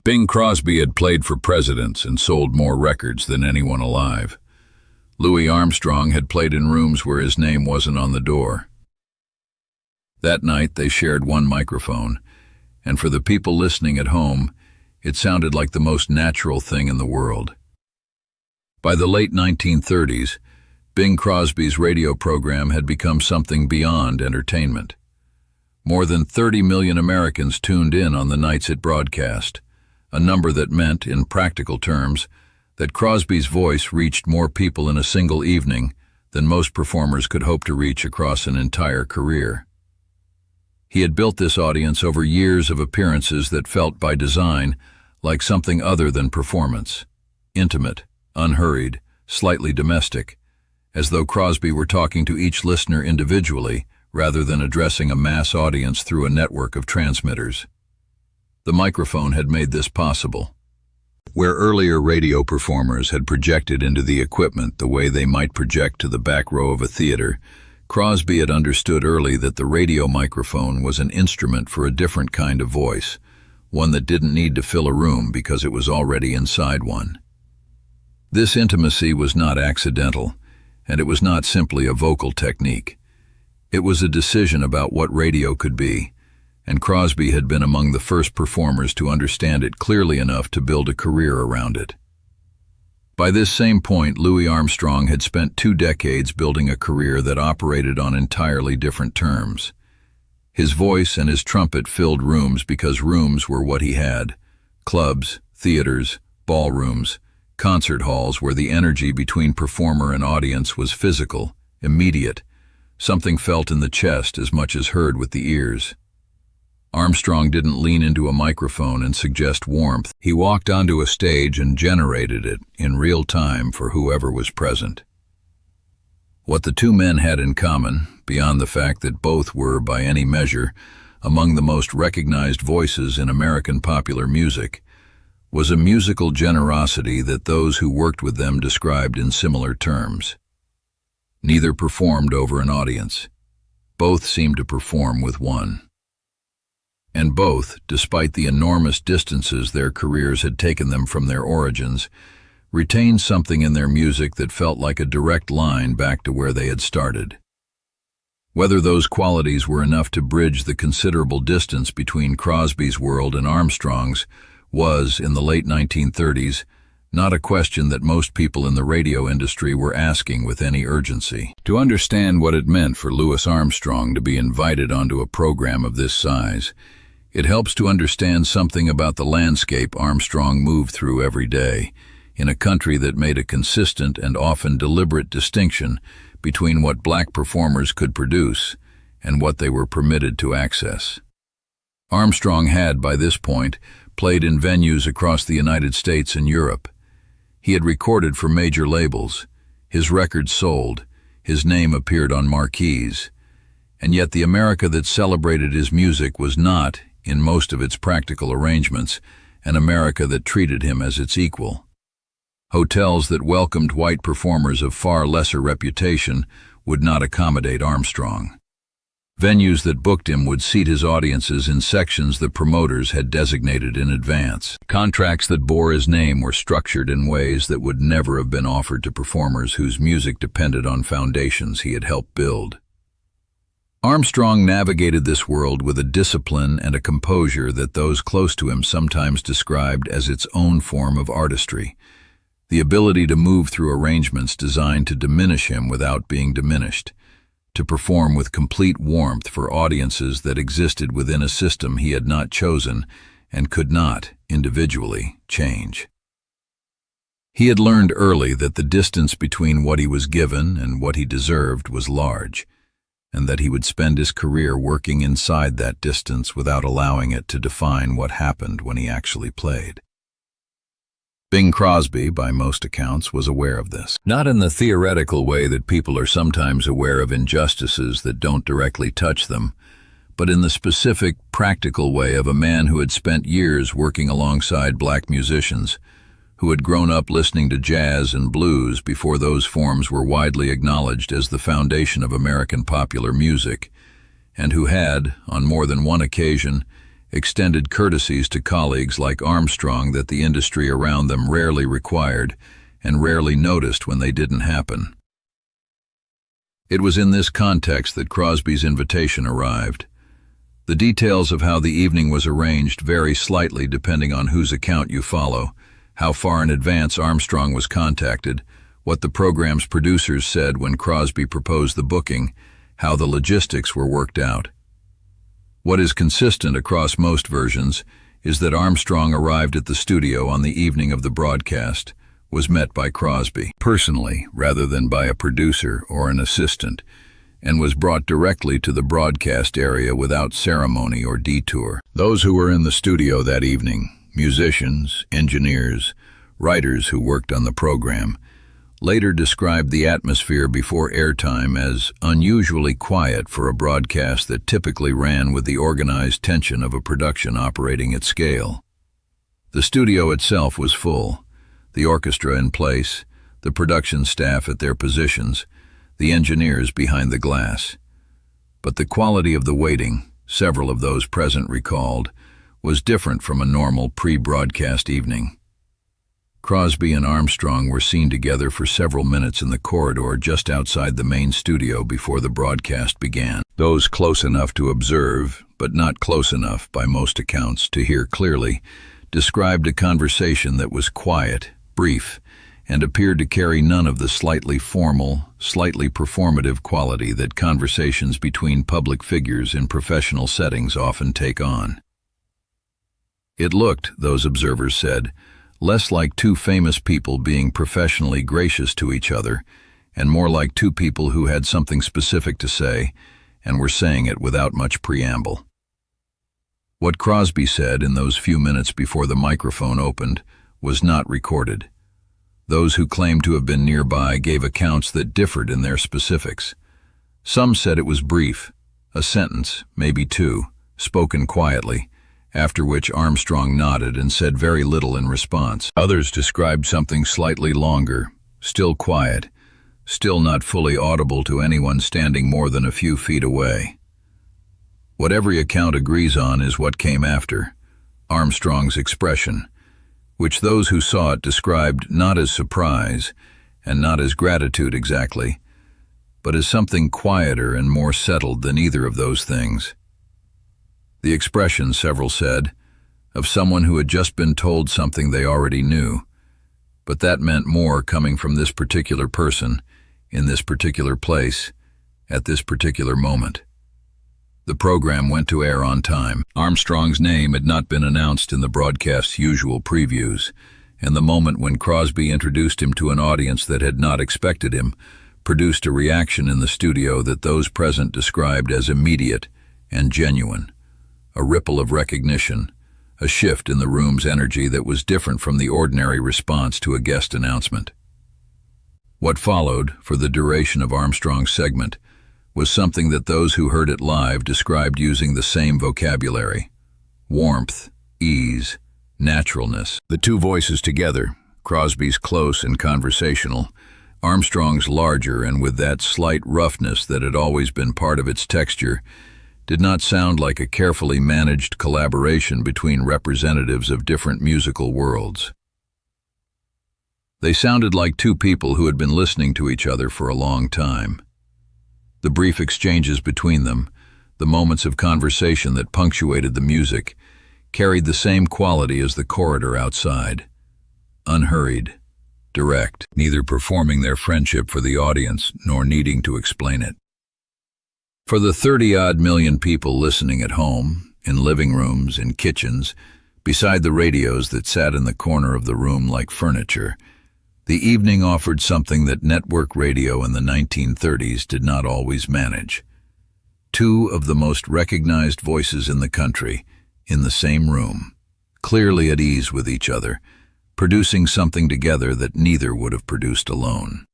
Bing Crosby had played for presidents and sold more records than anyone alive. Louis Armstrong had played in rooms where his name wasn't on the door. That night they shared one microphone, and for the people listening at home, it sounded like the most natural thing in the world. By the late 1930s, Bing Crosby's radio program had become something beyond entertainment. More than 30 million Americans tuned in on the nights it broadcast, a number that meant, in practical terms, that Crosby's voice reached more people in a single evening than most performers could hope to reach across an entire career. He had built this audience over years of appearances that felt by design like something other than performance, intimate, unhurried, slightly domestic, as though Crosby were talking to each listener individually rather than addressing a mass audience through a network of transmitters. The microphone had made this possible. Where earlier radio performers had projected into the equipment the way they might project to the back row of a theater, Crosby had understood early that the radio microphone was an instrument for a different kind of voice, one that didn't need to fill a room because it was already inside one. This intimacy was not accidental, and it was not simply a vocal technique. It was a decision about what radio could be, and Crosby had been among the first performers to understand it clearly enough to build a career around it. By this same point, Louis Armstrong had spent 2 decades building a career that operated on entirely different terms. His voice and his trumpet filled rooms because rooms were what he had: clubs, theaters, ballrooms, concert halls where the energy between performer and audience was physical, immediate, something felt in the chest as much as heard with the ears. Armstrong didn't lean into a microphone and suggest warmth. He walked onto a stage and generated it in real time for whoever was present. What the two men had in common, beyond the fact that both were, by any measure, among the most recognized voices in American popular music, was a musical generosity that those who worked with them described in similar terms. Neither performed over an audience. Both seemed to perform with one. And both, despite the enormous distances their careers had taken them from their origins, retained something in their music that felt like a direct line back to where they had started. Whether those qualities were enough to bridge the considerable distance between Crosby's world and Armstrong's was, in the late 1930s, not a question that most people in the radio industry were asking with any urgency. To understand what it meant for Louis Armstrong to be invited onto a program of this size, it helps to understand something about the landscape Armstrong moved through every day, in a country that made a consistent and often deliberate distinction between what black performers could produce and what they were permitted to access. Armstrong had, by this point, played in venues across the United States and Europe. He had recorded for major labels, his records sold, his name appeared on marquees, and yet the America that celebrated his music was not, in most of its practical arrangements, an America that treated him as its equal. Hotels that welcomed white performers of far lesser reputation would not accommodate Armstrong. Venues that booked him would seat his audiences in sections the promoters had designated in advance. Contracts that bore his name were structured in ways that would never have been offered to performers whose music depended on foundations he had helped build. Armstrong navigated this world with a discipline and a composure that those close to him sometimes described as its own form of artistry, the ability to move through arrangements designed to diminish him without being diminished, to perform with complete warmth for audiences that existed within a system he had not chosen and could not, individually, change. He had learned early that the distance between what he was given and what he deserved was large, and that he would spend his career working inside that distance without allowing it to define what happened when he actually played. Bing Crosby, by most accounts, was aware of this. Not in the theoretical way that people are sometimes aware of injustices that don't directly touch them, but in the specific, practical way of a man who had spent years working alongside black musicians, who had grown up listening to jazz and blues before those forms were widely acknowledged as the foundation of American popular music, and who had, on more than one occasion, extended courtesies to colleagues like Armstrong that the industry around them rarely required and rarely noticed when they didn't happen. It was in this context that Crosby's invitation arrived. The details of how the evening was arranged vary slightly depending on whose account you follow, how far in advance Armstrong was contacted, what the program's producers said when Crosby proposed the booking, how the logistics were worked out. What is consistent across most versions is that Armstrong arrived at the studio on the evening of the broadcast, was met by Crosby personally rather than by a producer or an assistant, and was brought directly to the broadcast area without ceremony or detour. Those who were in the studio that evening, musicians, engineers, writers who worked on the program, later described the atmosphere before airtime as unusually quiet for a broadcast that typically ran with the organized tension of a production operating at scale. The studio itself was full, the orchestra in place, the production staff at their positions, the engineers behind the glass. But the quality of the waiting, several of those present recalled, was different from a normal pre-broadcast evening. Crosby and Armstrong were seen together for several minutes in the corridor just outside the main studio before the broadcast began. Those close enough to observe, but not close enough, by most accounts, to hear clearly, described a conversation that was quiet, brief, and appeared to carry none of the slightly formal, slightly performative quality that conversations between public figures in professional settings often take on. It looked, those observers said, less like two famous people being professionally gracious to each other, and more like two people who had something specific to say, and were saying it without much preamble. What Crosby said in those few minutes before the microphone opened was not recorded. Those who claimed to have been nearby gave accounts that differed in their specifics. Some said it was brief, a sentence, maybe two, spoken quietly, after which Armstrong nodded and said very little in response. Others described something slightly longer, still quiet, still not fully audible to anyone standing more than a few feet away. What every account agrees on is what came after, Armstrong's expression, which those who saw it described not as surprise and not as gratitude exactly, but as something quieter and more settled than either of those things. The expression, several said, of someone who had just been told something they already knew, but that meant more coming from this particular person, in this particular place, at this particular moment. The program went to air on time. Armstrong's name had not been announced in the broadcast's usual previews, and the moment when Crosby introduced him to an audience that had not expected him produced a reaction in the studio that those present described as immediate and genuine. A ripple of recognition, a shift in the room's energy that was different from the ordinary response to a guest announcement. What followed, for the duration of Armstrong's segment, was something that those who heard it live described using the same vocabulary: warmth, ease, naturalness. The two voices together, Crosby's close and conversational, Armstrong's larger and with that slight roughness that had always been part of its texture, did not sound like a carefully managed collaboration between representatives of different musical worlds. They sounded like two people who had been listening to each other for a long time. The brief exchanges between them, the moments of conversation that punctuated the music, carried the same quality as the corridor outside. Unhurried, direct, neither performing their friendship for the audience nor needing to explain it. For the 30-odd million people listening at home, in living rooms, in kitchens, beside the radios that sat in the corner of the room like furniture, the evening offered something that network radio in the 1930s did not always manage. Two of the most recognized voices in the country, in the same room, clearly at ease with each other, producing something together that neither would have produced alone.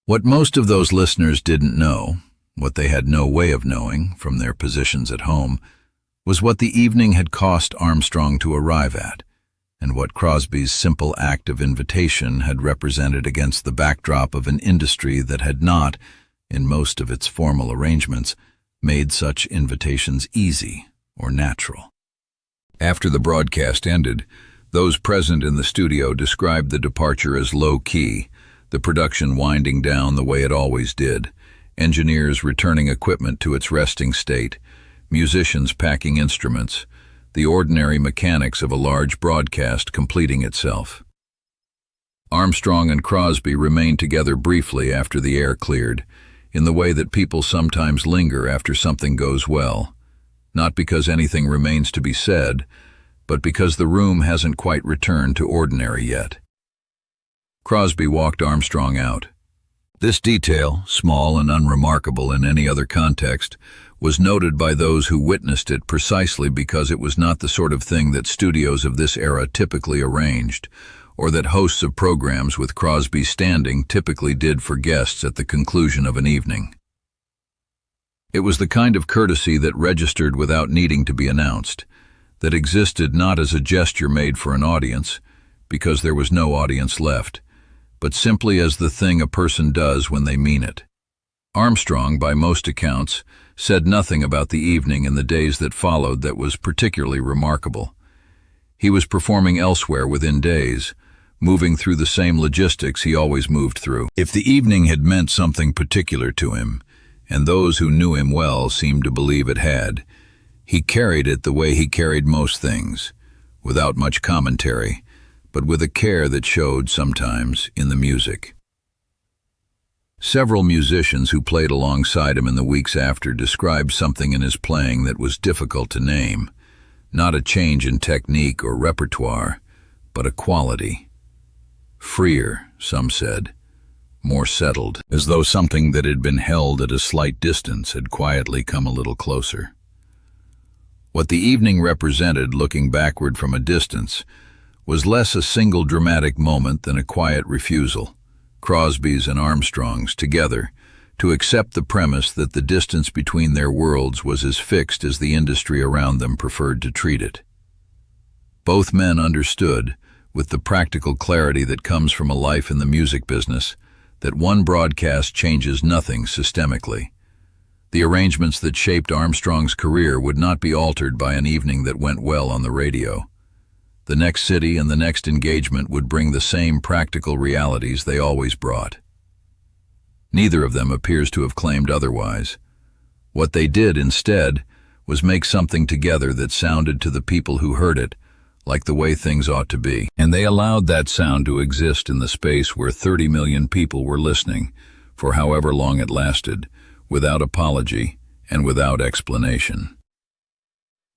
What most of those listeners didn't know, what they had no way of knowing from their positions at home, was what the evening had cost Armstrong to arrive at, and what Crosby's simple act of invitation had represented against the backdrop of an industry that had not, in most of its formal arrangements, made such invitations easy or natural. After the broadcast ended, those present in the studio described the departure as low-key, the production winding down the way it always did, engineers returning equipment to its resting state, musicians packing instruments, the ordinary mechanics of a large broadcast completing itself. Armstrong and Crosby remained together briefly after the air cleared, in the way that people sometimes linger after something goes well, not because anything remains to be said, but because the room hasn't quite returned to ordinary yet. Crosby walked Armstrong out. This detail, small and unremarkable in any other context, was noted by those who witnessed it precisely because it was not the sort of thing that studios of this era typically arranged, or that hosts of programs with Crosby standing typically did for guests at the conclusion of an evening. It was the kind of courtesy that registered without needing to be announced, that existed not as a gesture made for an audience, because there was no audience left, but simply as the thing a person does when they mean it. Armstrong, by most accounts, said nothing about the evening and the days that followed that was particularly remarkable. He was performing elsewhere within days, moving through the same logistics he always moved through. If the evening had meant something particular to him, and those who knew him well seemed to believe it had, he carried it the way he carried most things, without much commentary, but with a care that showed sometimes in the music. Several musicians who played alongside him in the weeks after described something in his playing that was difficult to name, not a change in technique or repertoire, but a quality. Freer, some said, more settled, as though something that had been held at a slight distance had quietly come a little closer. What the evening represented, looking backward from a distance, was less a single dramatic moment than a quiet refusal, Crosby's and Armstrong's together, to accept the premise that the distance between their worlds was as fixed as the industry around them preferred to treat it. Both men understood, with the practical clarity that comes from a life in the music business, that one broadcast changes nothing systemically. The arrangements that shaped Armstrong's career would not be altered by an evening that went well on the radio. The next city and the next engagement would bring the same practical realities they always brought. Neither of them appears to have claimed otherwise. What they did instead was make something together that sounded to the people who heard it like the way things ought to be. And they allowed that sound to exist in the space where 30 million people were listening, for however long it lasted, without apology and without explanation.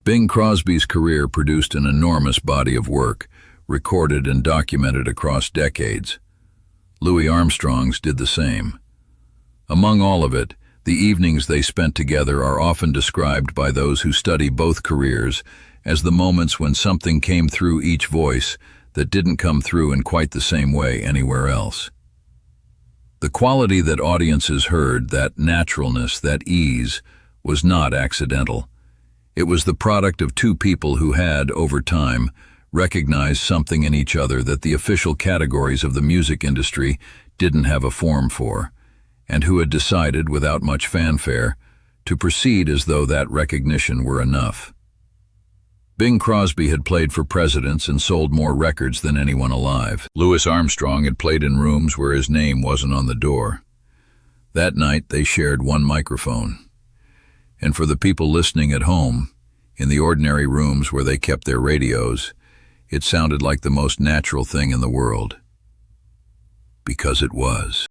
Bing Crosby's career produced an enormous body of work, recorded and documented across decades. Louis Armstrong's did the same. Among all of it, the evenings they spent together are often described by those who study both careers as the moments when something came through each voice that didn't come through in quite the same way anywhere else. The quality that audiences heard, that naturalness, that ease, was not accidental. It was the product of two people who had, over time, recognized something in each other that the official categories of the music industry didn't have a form for, and who had decided, without much fanfare, to proceed as though that recognition were enough. Bing Crosby had played for presidents and sold more records than anyone alive. Louis Armstrong had played in rooms where his name wasn't on the door. That night they shared one microphone. And for the people listening at home, in the ordinary rooms where they kept their radios, it sounded like the most natural thing in the world. Because it was.